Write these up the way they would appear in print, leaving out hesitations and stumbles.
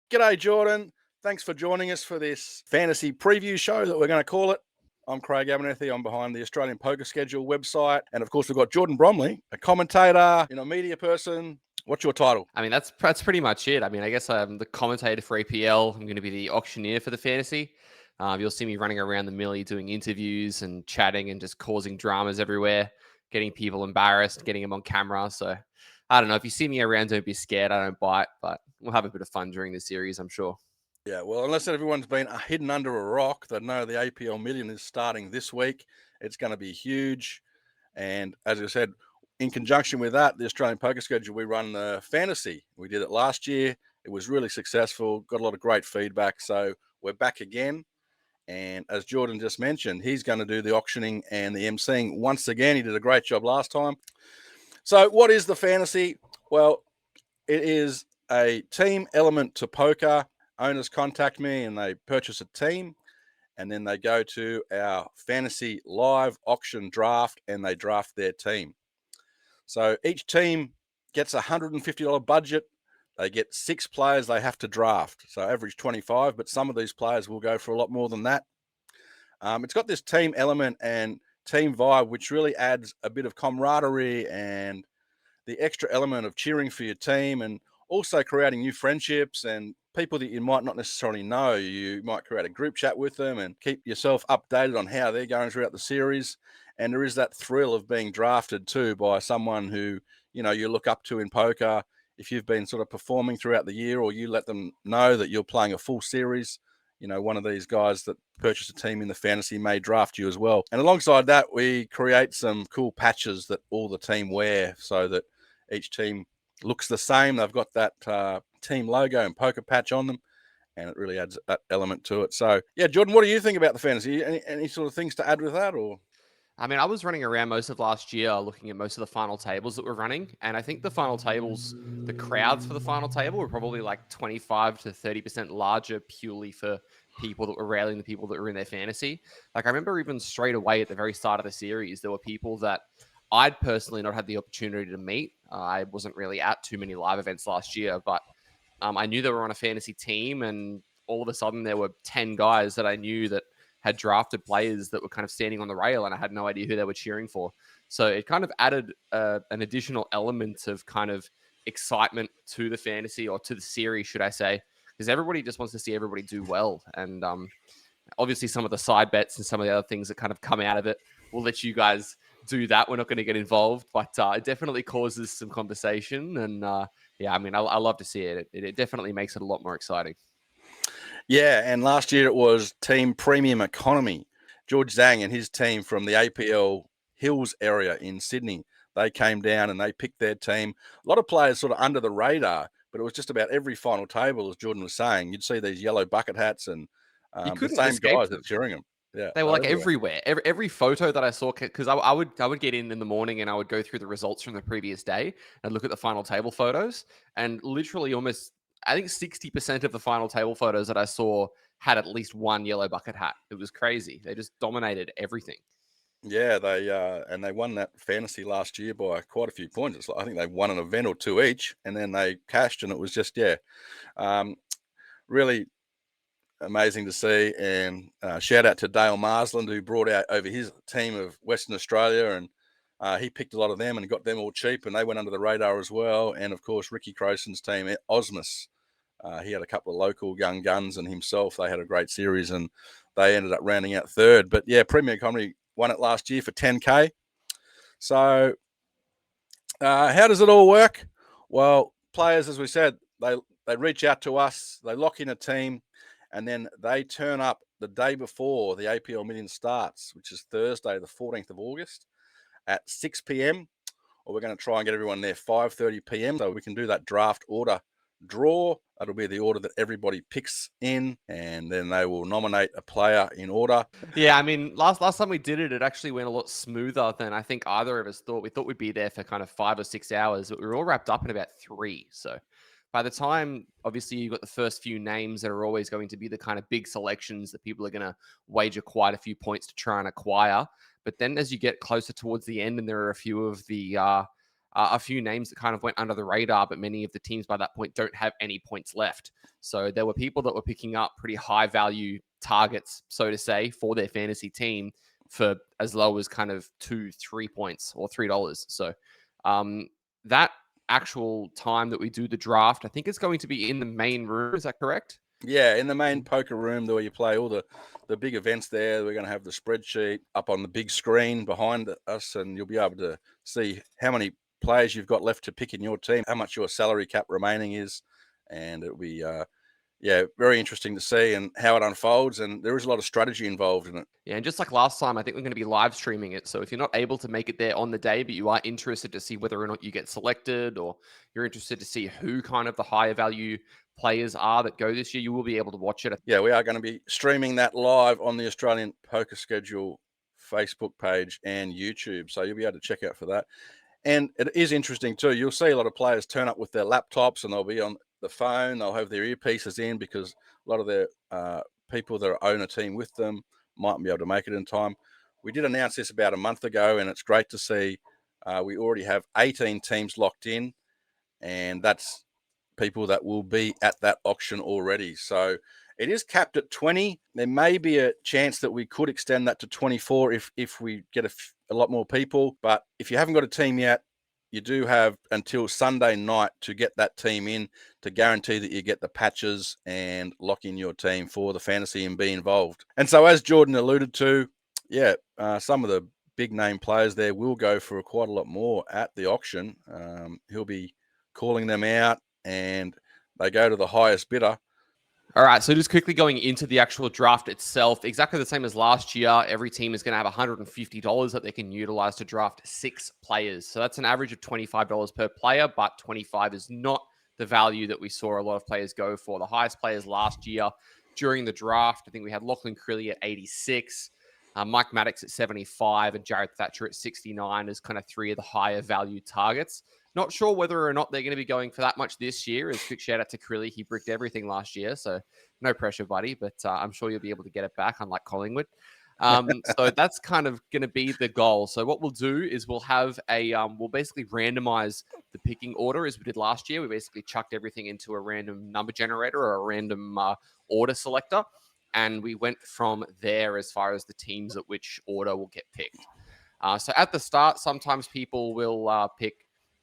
G'day, Jordan. Thanks for joining us for this fantasy preview show that we're going to call it. I'm Craig Abernethy. I'm behind the Australian Poker Schedule website. And of course, we've got Jordan Bromley, a commentator, media person. What's your title? I mean, that's pretty much it. I mean, I guess I'm the commentator for APL. I'm going to be the auctioneer for the fantasy. You'll see me running around the millie doing interviews and chatting and just causing dramas everywhere, getting people embarrassed, getting them on camera. So I don't know. If you see me around, don't be scared. I don't bite, but we'll have a bit of fun during the series, I'm sure. Yeah, well, unless everyone's been hidden under a rock, they know the APL Million is starting this week. It's going to be huge. And as I said, in conjunction with that, the Australian Poker Schedule, we run the fantasy. We did it last year. It was really successful, got a lot of great feedback. So we're back again. And as Jordan just mentioned, he's going to do the auctioning and the emceeing once again. He did a great job last time. So what is the fantasy? Well, it is a team element to poker. Owners contact me and they purchase a team, and then they go to our fantasy live auction draft and they draft their team. So each team gets a $150 budget. They get 6 players they have to draft. So average 25, but some of these players will go for a lot more than that. It's got this team element and team vibe, which really adds a bit of camaraderie and the extra element of cheering for your team, and also creating new friendships and people that you might not necessarily know. You might create a group chat with them and keep yourself updated on how they're going throughout the series. And there is that thrill of being drafted too by someone who, you look up to in poker. If you've been sort of performing throughout the year, or you let them know that you're playing a full series, one of these guys that purchase a team in the fantasy may draft you as well. And alongside that, we create some cool patches that all the team wear so that each team looks the same. They've got that team logo and poker patch on them, and it really adds that element to it. So, yeah, Jordan, what do you think about the fantasy? Any sort of things to add with that, or? I mean, I was running around most of last year looking at most of the final tables that we're running. And I think the final tables, the crowds for the final table were probably like 25 to 30% larger purely for people that were railing the people that were in their fantasy. Like, I remember even straight away at the very start of the series, there were people that I'd personally not had the opportunity to meet. I wasn't really at too many live events last year, but I knew they were on a fantasy team. And all of a sudden, there were 10 guys that I knew that had drafted players that were kind of standing on the rail, and I had no idea who they were cheering for. So it kind of added an additional element of kind of excitement to the fantasy, or to the series, should I say, because everybody just wants to see everybody do well. And obviously some of the side bets and some of the other things that kind of come out of it, we'll let you guys do that. We're not going to get involved, but it definitely causes some conversation. And yeah, I mean, I love to see it. It definitely makes it a lot more exciting. Yeah, and last year it was Team Premium Economy. George Zhang and his team from the APL Hills area in Sydney, they came down and they picked their team. A lot of players sort of under the radar, but it was just about every final table, as Jordan was saying. You'd see these yellow bucket hats and You the couldn't same escape guys that them. are cheering them. Yeah, They were they're like everywhere. everywhere. Every photo that I saw, because I would get in the morning and I would go through the results from the previous day and look at the final table photos, and literally almost, I think 60% of the final table photos that I saw had at least one yellow bucket hat. It was crazy. They just dominated everything. Yeah, they won that fantasy last year by quite a few points. I think they won an event or two each, and then they cashed, and it was just um, really amazing to see. And shout out to Dale Marsland, who brought out over his team of Western Australia, and he picked a lot of them and got them all cheap, and they went under the radar as well. And of course, Ricky Croson's team, Osmus, he had a couple of local young guns, and himself, they had a great series, and they ended up rounding out third. But yeah, Premier Comedy won it last year for 10K. So how does it all work? Well, players, as we said, they reach out to us, they lock in a team, and then they turn up the day before the APL Million starts, which is Thursday, the 14th of August at 6 p.m. Or we're going to try and get everyone there 5:30 p.m. so we can do that draft order draw. That'll be the order that everybody picks in, and then they will nominate a player in order. Yeah, I mean, last time we did it, it actually went a lot smoother than I think either of us thought. We thought we'd be there for kind of 5 or 6 hours, but we were all wrapped up in about 3. So by the time, obviously, you've got the first few names that are always going to be the kind of big selections that people are going to wager quite a few points to try and acquire. But then as you get closer towards the end, and there are a few of the a few names that kind of went under the radar, but many of the teams by that point don't have any points left. So there were people that were picking up pretty high value targets, so to say, for their fantasy team for as low as kind of 2-3 points or $3. So that actual time that we do the draft, I think it's going to be in the main room. Is that correct? Yeah, in the main poker room where you play all the big events there, we're going to have the spreadsheet up on the big screen behind us, and you'll be able to see how many players you've got left to pick in your team, how much your salary cap remaining is, and it'll be very interesting to see and how it unfolds. And there is a lot of strategy involved in it. Yeah, and just like last time, I think we're going to be live streaming it. So if you're not able to make it there on the day, but you are interested to see whether or not you get selected, or you're interested to see who kind of the higher value players are that go this year, you will be able to watch it. Yeah, we are going to be streaming that live on the Australian Poker Schedule Facebook page and YouTube. So you'll be able to check out for that. And it is interesting too. You'll see a lot of players turn up with their laptops and they'll be on the phone. They'll have their earpieces in because a lot of their people that own a team with them mightn't be able to make it in time. We did announce this about a month ago, and it's great to see we already have 18 teams locked in, and that's people that will be at that auction already. So it is capped at 20. There may be a chance that we could extend that to 24 if we get a lot more people. But if you haven't got a team yet, you do have until Sunday night to get that team in to guarantee that you get the patches and lock in your team for the fantasy and be involved. And so, as Jordan alluded to, some of the big name players there will go for quite a lot more at the auction. He'll be calling them out, and they go to the highest bidder. All right, so just quickly going into the actual draft itself, exactly the same as last year. Every team is going to have $150 that they can utilize to draft 6 players. So that's an average of $25 per player, but 25 is not the value that we saw a lot of players go for. The highest players last year during the draft, I think we had Lachlan Crilly at 86, Mike Maddox at 75, and Jared Thatcher at 69 as kind of 3 of the higher value targets. Not sure whether or not they're going to be going for that much this year. As quick shout out to Crilly, he bricked everything last year, so no pressure, buddy. But I'm sure you'll be able to get it back, unlike Collingwood. So that's kind of going to be the goal. So what we'll do is we'll have we'll basically randomize the picking order as we did last year. We basically chucked everything into a random number generator or a random order selector, and we went from there as far as the teams at which order will get picked. So at the start, sometimes people will pick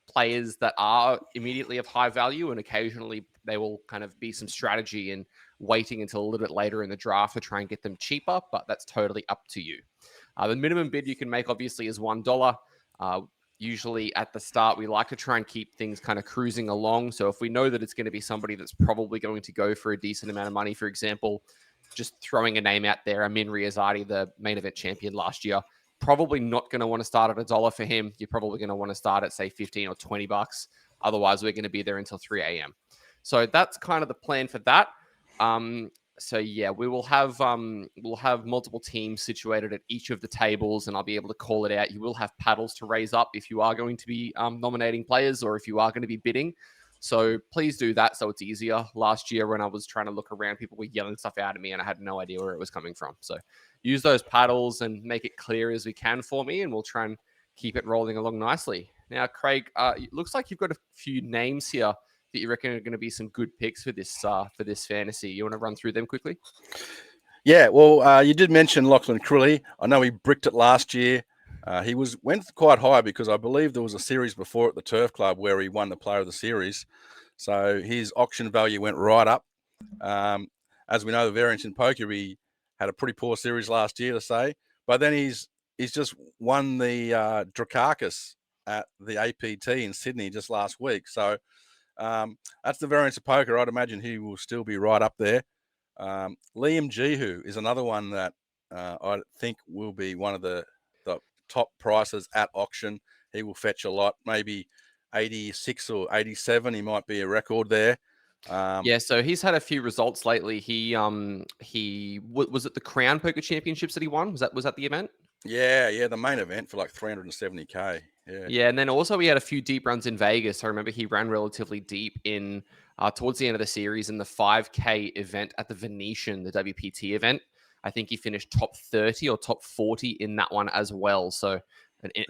players that are immediately of high value, and occasionally they will kind of be some strategy in waiting until a little bit later in the draft to try and get them cheaper, but that's totally up to you. The minimum bid you can make obviously is $1. Usually at the start, we like to try and keep things kind of cruising along. So if we know that it's going to be somebody that's probably going to go for a decent amount of money, for example, just throwing a name out there, Amin Riazati, the main event champion last year, probably not going to want to start at $1 for him. You're probably going to want to start at, say, 15 or $20. Otherwise, we're going to be there until 3 a.m. So that's kind of the plan for that. We will have multiple teams situated at each of the tables, and I'll be able to call it out. You will have paddles to raise up if you are going to be nominating players or if you are going to be bidding. So please do that so it's easier. Last year when I was trying to look around, people were yelling stuff out at me and I had no idea where it was coming from. So use those paddles and make it clear as we can for me, and we'll try and keep it rolling along nicely. Now, Craig, it looks like you've got a few names here that you reckon are going to be some good picks for this fantasy. You want to run through them quickly? Yeah, well, you did mention Lachlan Crilly. I know he bricked it last year. He went quite high because I believe there was a series before at the Turf Club where he won the Player of the Series. So his auction value went right up. As we know, the variance in poker, he had a pretty poor series last year, to say. But then he's just won the Drakakis at the APT in Sydney just last week. So that's the variance of poker. I'd imagine he will still be right up there. Liam Jihu is another one that I think will be one of the top prices at auction. He will fetch a lot, maybe 86 or 87. He might be a record there. So he's had a few results lately. He was it the Crown Poker Championships that he won? Was that the event? Yeah, the main event for like 370K. Yeah, and then also he had a few deep runs in Vegas. I remember he ran relatively deep in towards the end of the series in the 5K event at the Venetian, the WPT event. I think he finished top 30 or top 40 in that one as well. So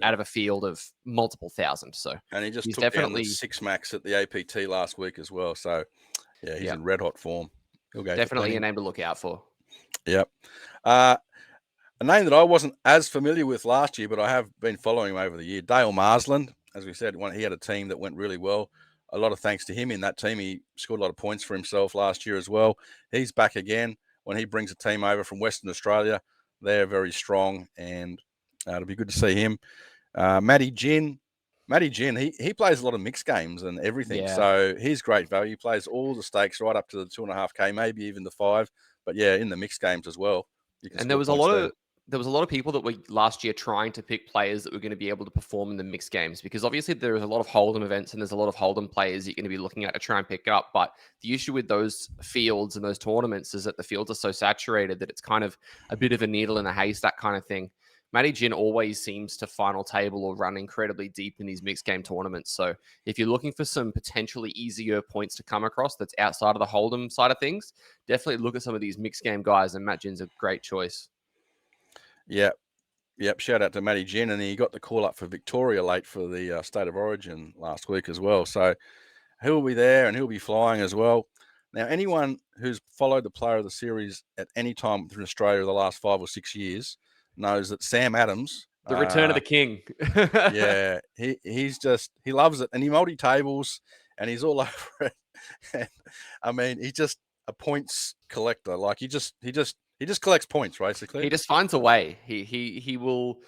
out of a field of multiple thousand. So And he just he's took down the definitely, 6 max at the APT last week as well. So, yeah, he's yeah, in red hot form. He'll go for definitely a plenty. name to look out for. Yep. A name that I wasn't as familiar with last year, but I have been following him over the year, Dale Marsland. As we said, he had a team that went really well. A lot of thanks to him in that team. He scored a lot of points for himself last year as well. He's back again. When he brings a team over from Western Australia, they're very strong, and it'll be good to see him. Matty Gin, he plays a lot of mixed games and everything, Yeah. so he's great value. He plays all the stakes right up to the 2.5K, maybe even the 5. But yeah, in the mixed games as well, you can And score points there. there was a lot of people that were last year trying to pick players that were going to be able to perform in the mixed games, because obviously there is a lot of Hold'em events and there's a lot of Hold'em players you're going to be looking at to try and pick up. But the issue with those fields and those tournaments is that the fields are so saturated that it's kind of a bit of a needle in a haystack kind of thing. Matty Gin always seems to final table or run incredibly deep in these mixed game tournaments. So if you're looking for some potentially easier points to come across that's outside of the Hold'em side of things, definitely look at some of these mixed game guys, and Matt Gin's a great choice. Yep. Yep. Shout out to Matty Gin, and he got the call up for Victoria late for the State of Origin last week as well. So he'll be there and he'll be flying as well. Now, anyone who's followed the player of the series at any time through Australia the last 5 or 6 years knows that Sam Adams, The return of the king. yeah, he loves it, and he multi tables, and he's all over it. And, I mean, he's just a points collector. Like he just collects points basically. He just finds a way. He will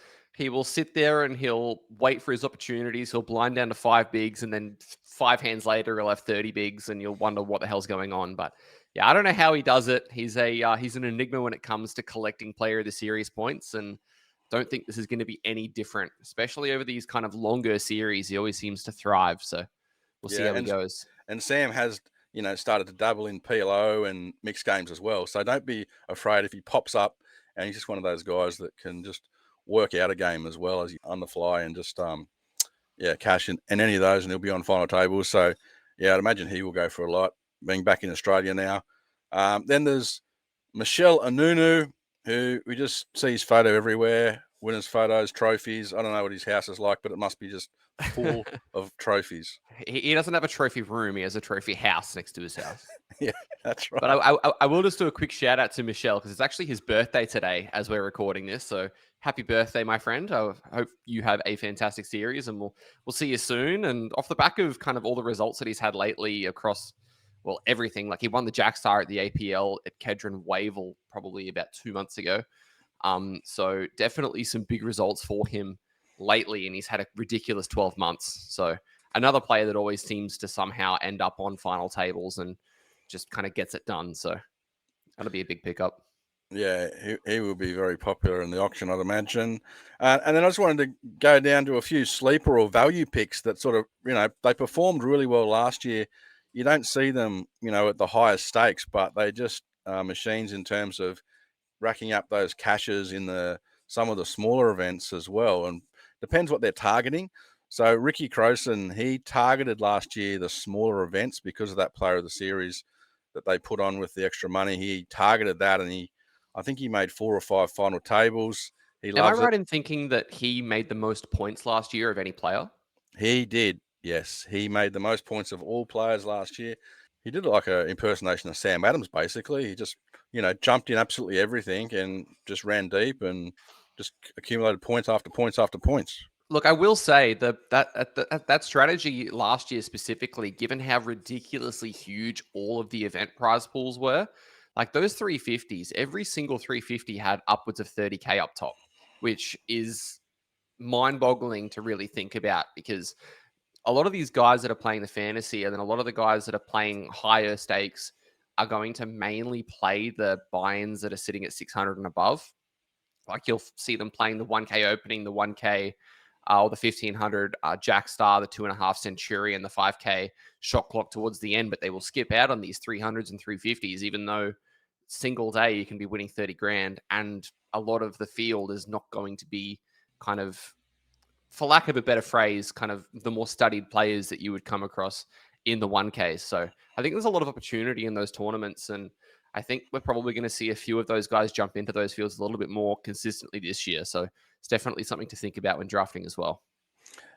sit there and he'll wait for his opportunities. He'll blind down to 5 bigs, and then 5 hands later he'll have 30 bigs, and you'll wonder what the hell's going on. But yeah, I don't know how he does it. He's an enigma when it comes to collecting player of the series points, and don't think this is going to be any different, especially over these kind of longer series. He always seems to thrive. So we'll see Yeah, how he goes. and Sam has started to dabble in PLO and mixed games as well. So don't be afraid if he pops up, and he's just one of those guys that can just work out a game as well as he on the fly and just cash in any of those, and he'll be on final tables. So yeah, I'd imagine he will go for a lot being back in Australia now. Then there's Michelle Anunu, who we just see his photo everywhere, winners' photos, trophies. I don't know what his house is like, but it must be just full of trophies. He doesn't have a trophy room. He has a trophy house next to his house. Yeah, that's right. But I will just do a quick shout out to Michelle, because it's actually his birthday today as we're recording this. So happy birthday, my friend. I hope you have a fantastic series, and we'll see you soon. And off the back of kind of all the results that he's had lately across, well, everything. Like he won the Jack Star at the APL at Kedron Wavell probably about 2 months ago. So definitely some big results for him lately, and he's had a ridiculous 12 months. So another player that always seems to somehow end up on final tables and just kind of gets it done. So that'll be a big pickup. Yeah, he will be very popular in the auction, I'd imagine. And then I just wanted to go down to a few sleeper or value picks that sort of, they performed really well last year. You don't see them, at the highest stakes, but they just machines in terms of racking up those cashes in some of the smaller events as well. And depends what they're targeting. So Ricky Croson, he targeted last year the smaller events because of that player of the series that they put on with the extra money. He targeted that, and I think he made 4 or 5 final tables. He Am I loves it. right in thinking that he made the most points last year of any player? He did. Yes, he made the most points of all players last year. He did like an impersonation of Sam Adams, basically. He just, jumped in absolutely everything and just ran deep and just accumulated points after points after points. Look, I will say that strategy last year specifically, given how ridiculously huge all of the event prize pools were, like those 350s, every single 350 had upwards of 30K up top, which is mind-boggling to really think about, because a lot of these guys that are playing the fantasy, and then a lot of the guys that are playing higher stakes, are going to mainly play the buy-ins that are sitting at 600 and above. Like you'll see them playing the 1K opening, the 1K or the 1500 Jack Star, the 2.5 Centurion, the 5K shot clock towards the end, but they will skip out on these 300s and 350s, even though single day you can be winning 30 grand. And a lot of the field is not going to be kind of, for lack of a better phrase, kind of the more studied players that you would come across in the 1K. So I think there's a lot of opportunity in those tournaments. And I think we're probably going to see a few of those guys jump into those fields a little bit more consistently this year. So it's definitely something to think about when drafting as well.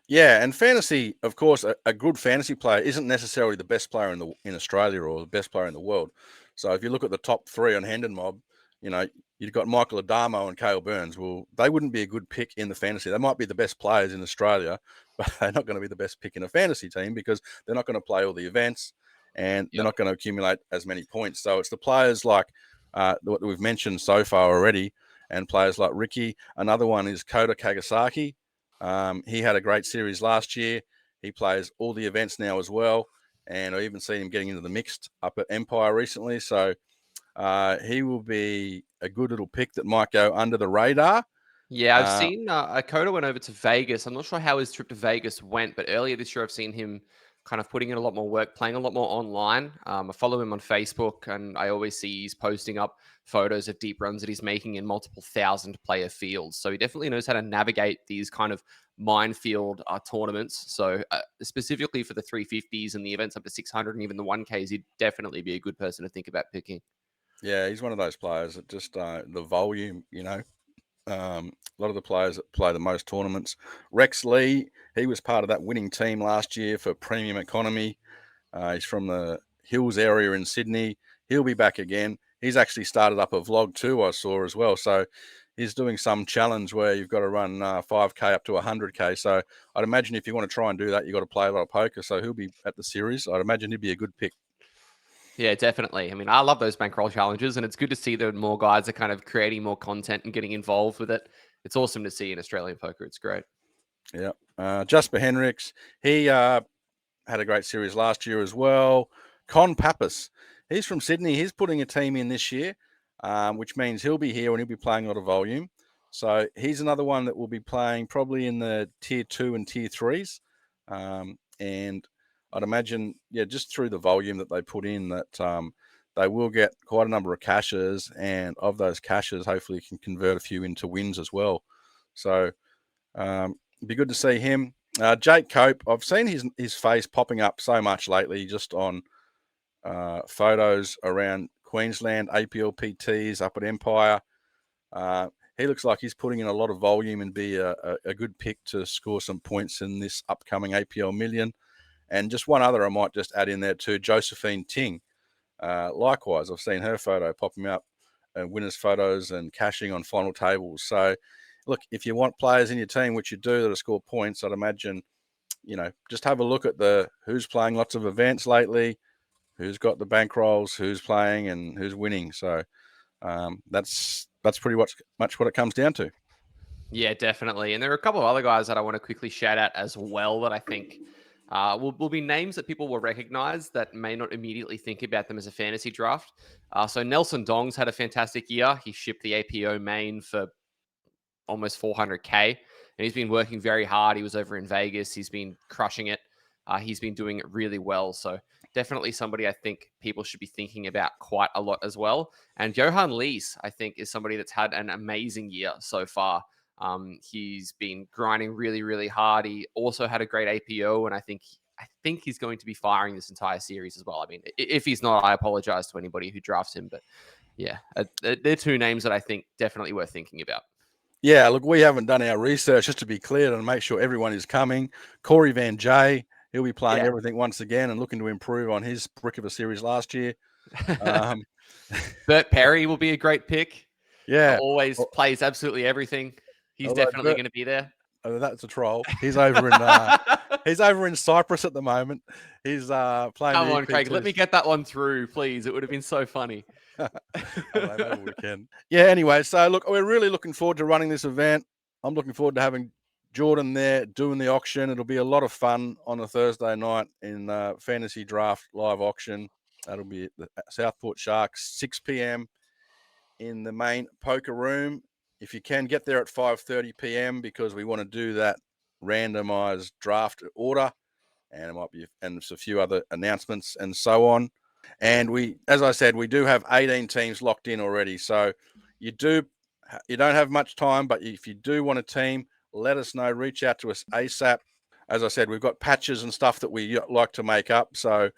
Yeah, and fantasy, of course, a good fantasy player isn't necessarily the best player in Australia or the best player in the world. So if you look at the top three on Hendon Mob, you know, you've got Michael Adamo and Cale Burns. Well, they wouldn't be a good pick in the fantasy. They might be the best players in Australia, but they're not going to be the best pick in a fantasy team because they're not going to play all the events and they're Yep. not going to accumulate as many points. So it's the players like what we've mentioned so far already, and players like Ricky. Another one is Kota Kagasaki. He had a great series last year. He plays all the events now as well. And I even seen him getting into the mixed up at Empire recently. So he will be a good little pick that might go under the radar. Yeah, I've seen Akoda went over to Vegas. I'm not sure how his trip to Vegas went, but earlier this year I've seen him kind of putting in a lot more work, playing a lot more online. I follow him on Facebook, and I always see he's posting up photos of deep runs that he's making in multiple thousand player fields. So he definitely knows how to navigate these kind of minefield tournaments. So specifically for the 350s and the events up to 600 and even the 1Ks, he'd definitely be a good person to think about picking. Yeah, he's one of those players that just the volume, a lot of the players that play the most tournaments. Rex Lee, he was part of that winning team last year for Premium Economy. He's from the Hills area in Sydney. He'll be back again. He's actually started up a vlog too, I saw as well. So he's doing some challenge where you've got to run 5K up to 100K. So I'd imagine if you want to try and do that, you've got to play a lot of poker. So he'll be at the series. I'd imagine he'd be a good pick. Yeah, definitely. I mean, I love those bankroll challenges, and it's good to see that more guys are kind of creating more content and getting involved with it. It's awesome to see in Australian poker. It's great. Yeah. Jasper Henricks, he had a great series last year as well. Con Pappas, he's from Sydney. He's putting a team in this year, which means he'll be here and he'll be playing a lot of volume. So he's another one that will be playing probably in the tier 2 and tier 3s. And I'd imagine, yeah, just through the volume that they put in, that they will get quite a number of caches. And of those caches, hopefully, can convert a few into wins as well. So it'd be good to see him. Jake Cope, I've seen his face popping up so much lately, just on photos around Queensland, APL PTs up at Empire. He looks like he's putting in a lot of volume and be a good pick to score some points in this upcoming APL Million. And just one other I might just add in there too, Josephine Ting. Likewise, I've seen her photo popping up, winners' photos and cashing on final tables. So, look, if you want players in your team, which you do, that score points, I'd imagine, just have a look at who's playing lots of events lately, who's got the bankrolls, who's playing, and who's winning. So that's pretty much what it comes down to. Yeah, definitely. And there are a couple of other guys that I want to quickly shout out as well that I think will be names that people will recognize that may not immediately think about them as a fantasy draft. So Nelson Dong's had a fantastic year. He shipped the APO main for almost 400K. And he's been working very hard. He was over in Vegas. He's been crushing it. He's been doing it really well. So definitely somebody I think people should be thinking about quite a lot as well. And Johan Lees, I think, is somebody that's had an amazing year so far. He's been grinding really, really hard. He also had a great APO, and I think he's going to be firing this entire series as well. I mean, if he's not, I apologize to anybody who drafts him. But yeah, they're two names that I think definitely worth thinking about. Yeah, look, we haven't done our research, just to be clear, to make sure everyone is coming. Corey Van Jay, he'll be playing Yeah. everything once again and looking to improve on his brick of a series last year. Um, Bert Perry will be a great pick. yeah, Always plays absolutely everything. He's although definitely going to be there. that's a troll. He's over in Cyprus at the moment. He's playing Come the on, Craig. Let me EPTs. get that one through, please. It would have been so funny. I don't know, maybe we can. Yeah. Anyway, so look, we're really looking forward to running this event. I'm looking forward to having Jordan there doing the auction. It'll be a lot of fun on a Thursday night in fantasy draft live auction. That'll be at the Southport Sharks, 6 p.m. in the main poker room. If you can get there at 5:30 p.m. because we want to do that randomized draft order, and it might be, and there's a few other announcements and so on. And as I said, we do have 18 teams locked in already. So you don't have much time, but if you do want a team, let us know. Reach out to us ASAP. As I said, we've got patches and stuff that we like to make up. So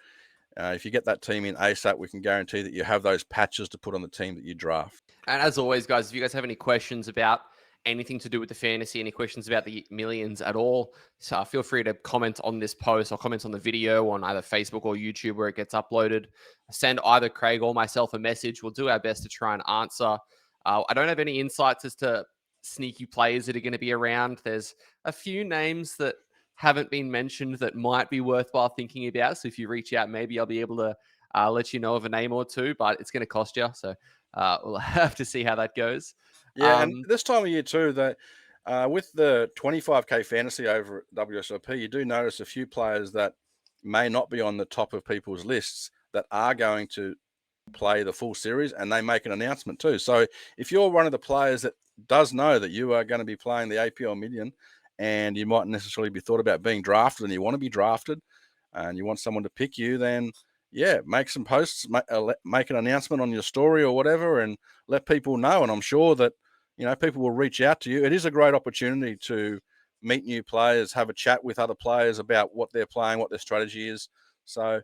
If you get that team in ASAP, we can guarantee that you have those patches to put on the team that you draft. And as always, guys, if you guys have any questions about anything to do with the fantasy, any questions about the millions at all, so feel free to comment on this post or comment on the video on either Facebook or YouTube where it gets uploaded. Send either Craig or myself a message. We'll do our best to try and answer. I don't have any insights as to sneaky players that are going to be around. There's a few names that haven't been mentioned that might be worthwhile thinking about. So if you reach out, maybe I'll be able to let you know of a name or two, but it's going to cost you. So we'll have to see how that goes. Yeah, and this time of year too, that with the 25K fantasy over at WSOP, you do notice a few players that may not be on the top of people's lists that are going to play the full series, and they make an announcement too. So if you're one of the players that does know that you are going to be playing the APL Million, and you mightn't necessarily be thought about being drafted, and you want to be drafted, and you want someone to pick you, then yeah, make some posts, make an announcement on your story or whatever, and let people know. And I'm sure that people will reach out to you. It is a great opportunity to meet new players, have a chat with other players about what they're playing, what their strategy is. So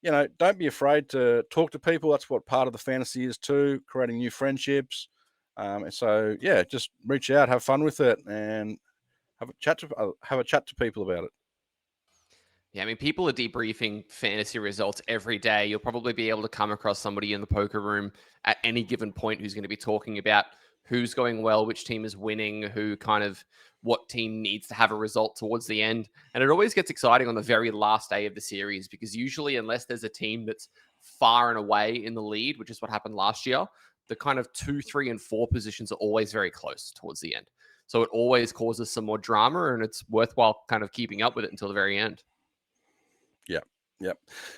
don't be afraid to talk to people. That's what part of the fantasy is too, creating new friendships. And so, yeah, just reach out, have fun with it, and have a chat to people about it. Yeah, I mean, people are debriefing fantasy results every day. You'll probably be able to come across somebody in the poker room at any given point who's going to be talking about who's going well, which team is winning, what team needs to have a result towards the end. And it always gets exciting on the very last day of the series because usually, unless there's a team that's far and away in the lead, which is what happened last year, the kind of 2, 3, and 4 positions are always very close towards the end. So it always causes some more drama, and it's worthwhile kind of keeping up with it until the very end.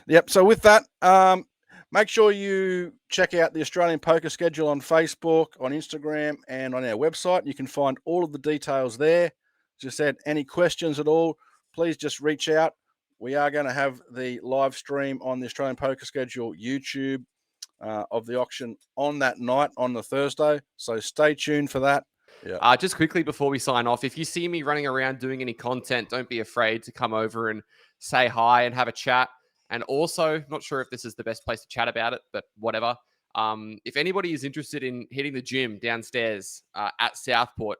Yep. So with that, make sure you check out the Australian Poker Schedule on Facebook, on Instagram, and on our website. You can find all of the details there. As I said, any questions at all, please just reach out. We are going to have the live stream on the Australian Poker Schedule YouTube of the auction on that night on the Thursday. So stay tuned for that. Yeah. Just quickly before we sign off, if you see me running around doing any content, don't be afraid to come over and say hi and have a chat. And also, not sure if this is the best place to chat about it, but whatever. If anybody is interested in hitting the gym downstairs at Southport,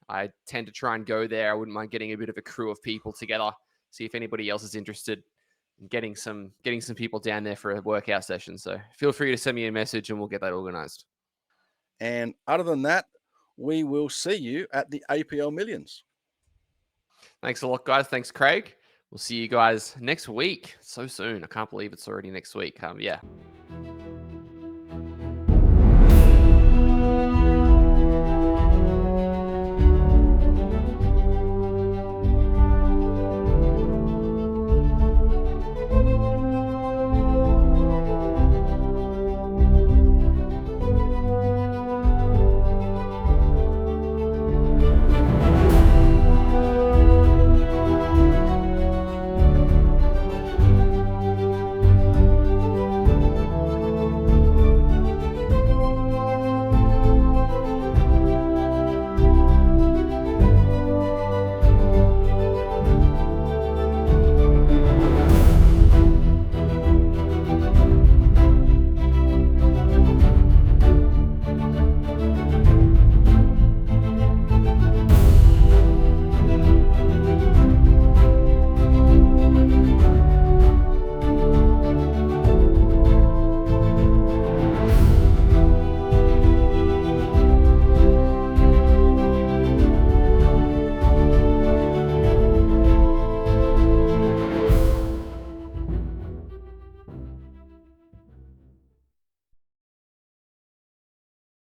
I tend to try and go there. I wouldn't mind getting a bit of a crew of people together. See if anybody else is interested in getting some people down there for a workout session. So feel free to send me a message and we'll get that organized. And other than that, we will see you at the APL Millions. Thanks a lot, guys. Thanks, Craig. We'll see you guys next week. So soon. I can't believe it's already next week. Yeah.